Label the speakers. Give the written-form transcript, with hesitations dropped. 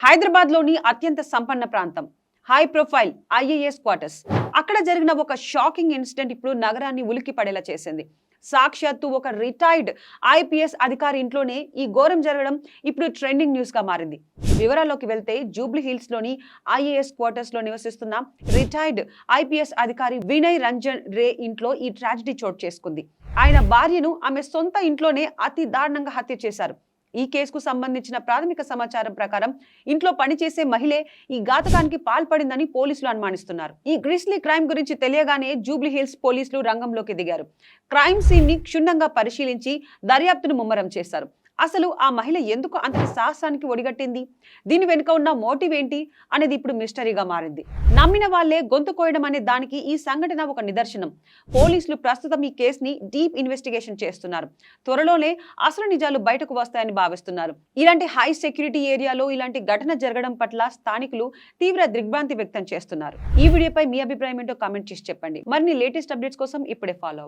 Speaker 1: హైదరాబాద్ లోని అత్యంత సంపన్న ప్రాంతం, హై ప్రొఫైల్ ఐఏఎస్ క్వార్టర్స్. అక్కడ జరిగిన ఒక షాకింగ్ ఇన్సిడెంట్ ఇప్పుడు నగరాన్ని ఉలిక్కి పడేలా చేసింది. సాక్షాత్తు ఒక రిటైర్డ్ ఐపీఎస్ అధికారి ఇంట్లోనే ఈ ఘోరం జరగడం ఇప్పుడు ట్రెండింగ్ న్యూస్ గా మారింది. వివరాల్లోకి వెళ్తే జూబ్లీ హిల్స్ లోని ఐఏఎస్ క్వార్టర్స్ లో నివసిస్తున్న రిటైర్డ్ ఐపీఎస్ అధికారి వినయ్ రంజన్ రే ఇంట్లో ఈ ట్రాజడీ చోటు చేసుకుంది. ఆయన భార్యను ఆమె సొంత ఇంట్లోనే అతి దారుణంగా హత్య చేశారు. ఈ కేసుకు సంబంధించిన ప్రాథమిక సమాచారం ప్రకారం ఇంట్లో పనిచేసే మహిళే ఈ ఘాతకానికి పాల్పడిందని పోలీసులు అనుమానిస్తున్నారు. ఈ గ్రిస్లీ క్రైమ్ గురించి తెలియగానే జూబ్లీ హిల్స్ పోలీసులు రంగంలోకి దిగారు. క్రైమ్ సీన్ ని క్షుణ్ణంగా పరిశీలించి దర్యాప్తును ముమ్మరం చేశారు. అసలు ఆ మహిళ ఎందుకు అంతటి సాహసానికి ఒడిగట్టింది, దీని వెనుక ఉన్న మోటివ్ ఏంటి అనేది ఇప్పుడు మిస్టరీగా మారింది. నమ్మిన వాళ్లే గొంతు కోయడం అనే దానికి ఈ సంఘటన ఒక నిదర్శనం. పోలీసులు ప్రస్తుతం ఈ కేసుని డీప్ ఇన్వెస్టిగేషన్ చేస్తున్నారు. త్వరలోనే అసలు నిజాలు బయటకు వస్తాయని భావిస్తున్నారు. ఇలాంటి హై సెక్యూరిటీ ఏరియాలో ఇలాంటి ఘటన జరగడం పట్ల స్థానికులు తీవ్ర దిగ్భ్రాంతి వ్యక్తం చేస్తున్నారు. ఈ వీడియోపై మీ అభిప్రాయం ఏంటో కామెంట్ చేసి చెప్పండి. మరిన్ని లేటెస్ట్ అప్డేట్స్ కోసం ఇప్పుడే ఫాలో